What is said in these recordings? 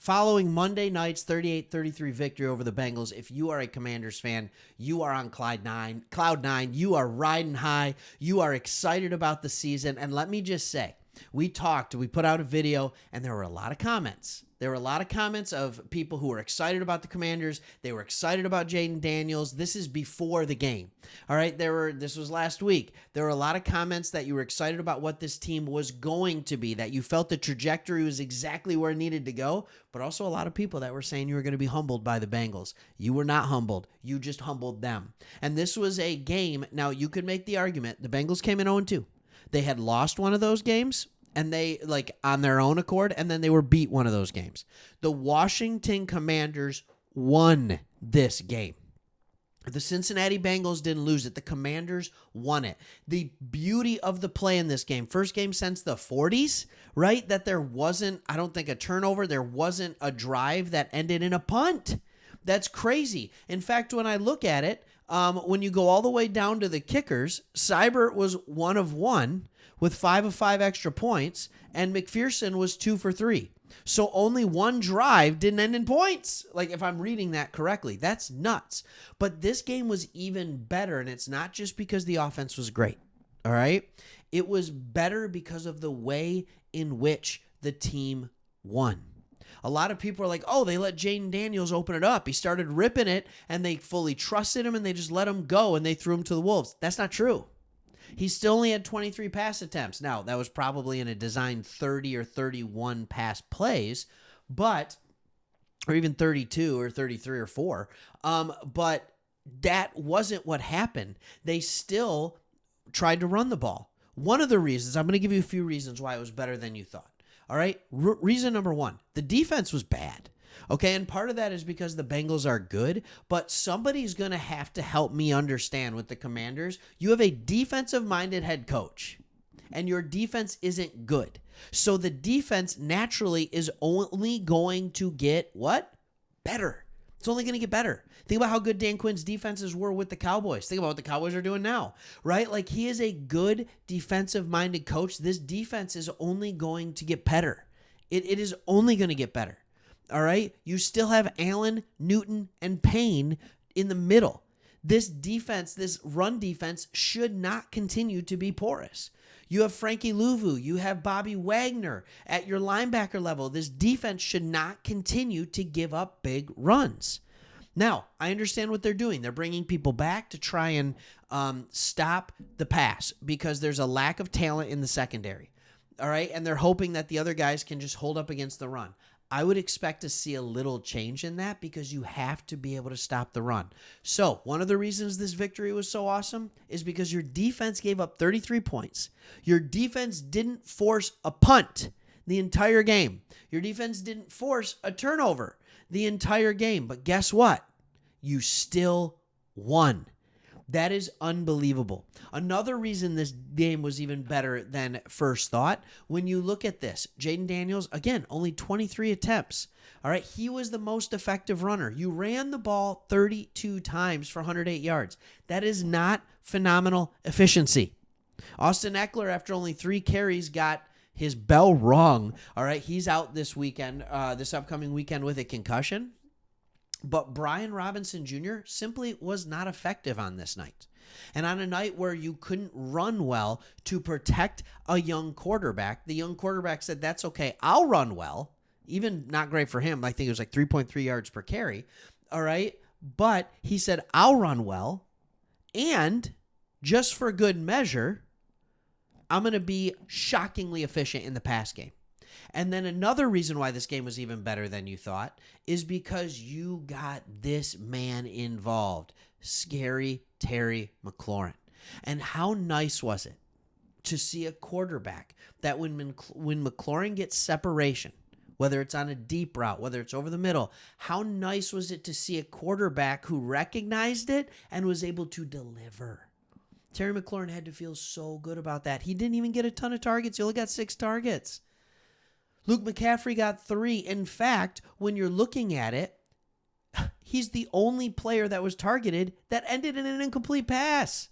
Following Monday night's 38-33 victory over the Bengals, if you are a Commanders fan, you are on cloud nine. You are riding high. You are excited about the season. And let me just say, we put out a video, and there were a lot of comments. There were a lot of comments of people who were excited about the Commanders. They were excited about Jayden Daniels. This is before the game. All right, this was last week. There were a lot of comments that you were excited about what this team was going to be, that you felt the trajectory was exactly where it needed to go, but also a lot of people that were saying you were going to be humbled by the Bengals. You were not humbled. You just humbled them. And this was a game. Now, you could make the argument the Bengals came in 0-2. They had lost one of those games, and they, on their own accord, and then they were beat one of those games. The Washington Commanders won this game. The Cincinnati Bengals didn't lose it. The Commanders won it. The beauty of the play in this game, first game since the 40s, right? That there wasn't, I don't think, a turnover. There wasn't a drive that ended in a punt. That's crazy. In fact, when I look at it, when you go all the way down to the kickers, Seibert was 1 of 1 with 5 of 5 extra points, and McPherson was 2 for 3. So only one drive didn't end in points. If I'm reading that correctly, that's nuts. But this game was even better, and it's not just because the offense was great, all right? It was better because of the way in which the team won. A lot of people are like, oh, they let Jayden Daniels open it up. He started ripping it, and they fully trusted him, and they just let him go, and they threw him to the Wolves. That's not true. He still only had 23 pass attempts. Now, that was probably in a designed 30 or 31 pass plays, or even 32 or 33 or 4. But that wasn't what happened. They still tried to run the ball. One of the reasons, I'm going to give you a few reasons why it was better than you thought. All right? Reason number 1, the defense was bad. Okay, and part of that is because the Bengals are good, but somebody's going to have to help me understand with the Commanders. You have a defensive-minded head coach, and your defense isn't good. So the defense naturally is only going to get what? Better. It's only going to get better. Think about how good Dan Quinn's defenses were with the Cowboys. Think about what the Cowboys are doing now, right? He is a good defensive-minded coach. This defense is only going to get better. It is only going to get better. All right? You still have Allen, Newton, and Payne in the middle. This defense, this run defense, should not continue to be porous. You have Frankie Louvu. You have Bobby Wagner at your linebacker level. This defense should not continue to give up big runs. Now, I understand what they're doing. They're bringing people back to try and stop the pass because there's a lack of talent in the secondary. All right? And they're hoping that the other guys can just hold up against the run. I would expect to see a little change in that because you have to be able to stop the run. So one of the reasons this victory was so awesome is because your defense gave up 33 points. Your defense didn't force a punt the entire game. Your defense didn't force a turnover the entire game. But guess what? You still won. That is unbelievable. Another reason this game was even better than first thought, when you look at this, Jayden Daniels, again, only 23 attempts. All right, he was the most effective runner. You ran the ball 32 times for 108 yards. That is not phenomenal efficiency. Austin Eckler, after only 3 carries, got his bell rung. All right, he's out this weekend, this upcoming weekend with a concussion. But Brian Robinson Jr. simply was not effective on this night. And on a night where you couldn't run well to protect a young quarterback, the young quarterback said, that's okay, I'll run well. Even not great for him. I think it was 3.3 yards per carry. All right. But he said, I'll run well. And just for good measure, I'm going to be shockingly efficient in the pass game. And then another reason why this game was even better than you thought is because you got this man involved, Scary Terry McLaurin. And how nice was it to see a quarterback that when McLaurin gets separation, whether it's on a deep route, whether it's over the middle, how nice was it to see a quarterback who recognized it and was able to deliver? Terry McLaurin had to feel so good about that. He didn't even get a ton of targets. He only got 6 targets. Luke McCaffrey got 3. In fact, when you're looking at it, he's the only player that was targeted that ended in an incomplete pass.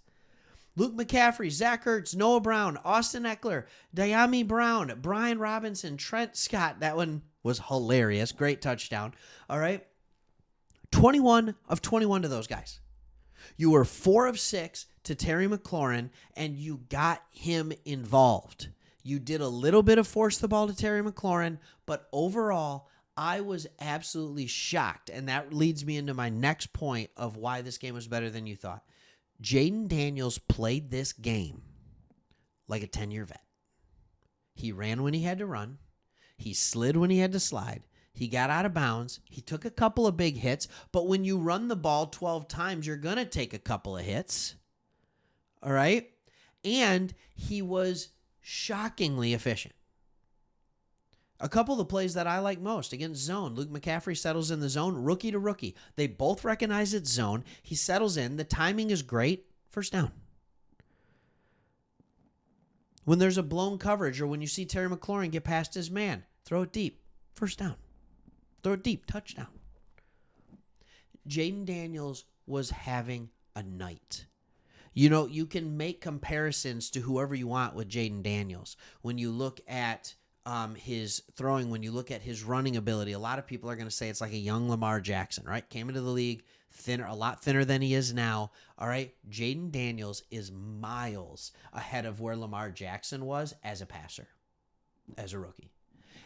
Luke McCaffrey, Zach Ertz, Noah Brown, Austin Eckler, Diami Brown, Brian Robinson, Trent Scott. That one was hilarious. Great touchdown. All right. 21 of 21 to those guys. You were 4 of 6 to Terry McLaurin, and you got him involved. You did a little bit of force the ball to Terry McLaurin, but overall, I was absolutely shocked. And that leads me into my next point of why this game was better than you thought. Jayden Daniels played this game like a 10-year vet. He ran when he had to run. He slid when he had to slide. He got out of bounds. He took a couple of big hits. But when you run the ball 12 times, you're going to take a couple of hits. All right? And he was shockingly efficient. A couple of the plays that I like most against zone. Luke McCaffrey settles in the zone, rookie to rookie. They both recognize it's zone. He settles in. The timing is great. First down. When there's a blown coverage or when you see Terry McLaurin get past his man, throw it deep. First down. Throw it deep. Touchdown. Jayden Daniels was having a night. You know, you can make comparisons to whoever you want with Jayden Daniels. When you look at his throwing, when you look at his running ability, a lot of people are going to say it's like a young Lamar Jackson, right? Came into the league thinner, a lot thinner than he is now. All right, Jayden Daniels is miles ahead of where Lamar Jackson was as a passer, as a rookie.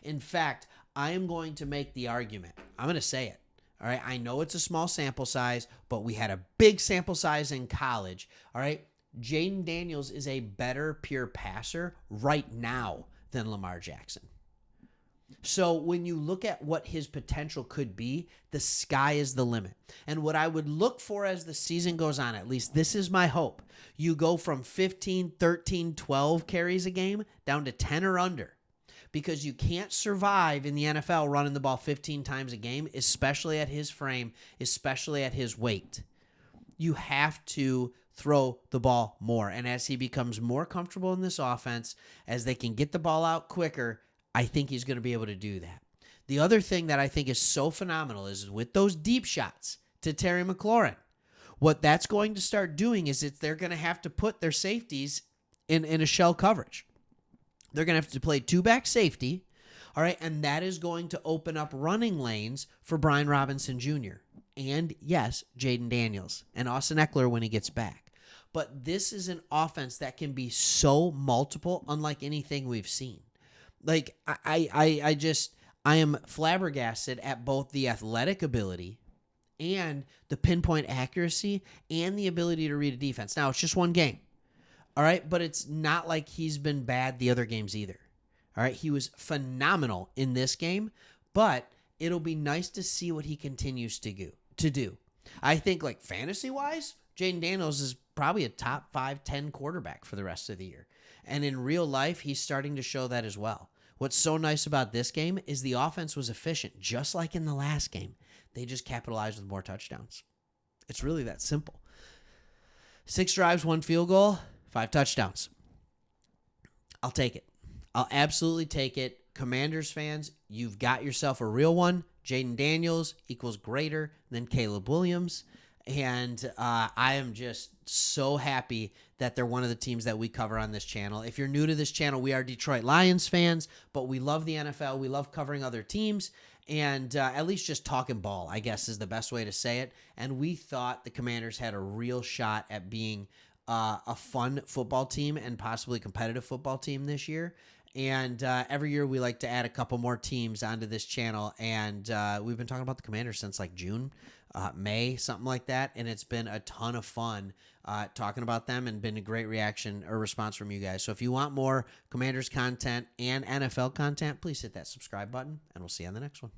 In fact, I am going to make the argument. I'm going to say it. All right, I know it's a small sample size, but we had a big sample size in college. All right, Jayden Daniels is a better pure passer right now than Lamar Jackson. So when you look at what his potential could be, the sky is the limit. And what I would look for as the season goes on, at least this is my hope, you go from 15, 13, 12 carries a game down to 10 or under. Because you can't survive in the NFL running the ball 15 times a game, especially at his frame, especially at his weight. You have to throw the ball more. And as he becomes more comfortable in this offense, as they can get the ball out quicker, I think he's going to be able to do that. The other thing that I think is so phenomenal is with those deep shots to Terry McLaurin, what that's going to start doing is they're going to have to put their safeties in a shell coverage. They're going to have to play two-back safety, all right, and that is going to open up running lanes for Brian Robinson Jr. and, yes, Jayden Daniels and Austin Eckler when he gets back. But this is an offense that can be so multiple, unlike anything we've seen. Like, I am flabbergasted at both the athletic ability and the pinpoint accuracy and the ability to read a defense. Now, it's just one game. All right, but it's not like he's been bad the other games either. All right, he was phenomenal in this game, but it'll be nice to see what he continues to do. I think, like, fantasy-wise, Jayden Daniels is probably a top 5, 10 quarterback for the rest of the year. And in real life, he's starting to show that as well. What's so nice about this game is the offense was efficient, just like in the last game. They just capitalized with more touchdowns. It's really that simple. 6 drives, 1 field goal. 5 touchdowns. I'll take it. I'll absolutely take it. Commanders fans, you've got yourself a real one. Jayden Daniels equals greater than Caleb Williams. And I am just so happy that they're one of the teams that we cover on this channel. If you're new to this channel, we are Detroit Lions fans, but we love the NFL. We love covering other teams. And at least just talking ball, I guess, is the best way to say it. And we thought the Commanders had a real shot at being a fun football team and possibly competitive football team this year. And every year we like to add a couple more teams onto this channel. And we've been talking about the Commanders since like June, May, something like that. And it's been a ton of fun talking about them and been a great reaction or response from you guys. So if you want more Commanders content and NFL content, please hit that subscribe button and we'll see you on the next one.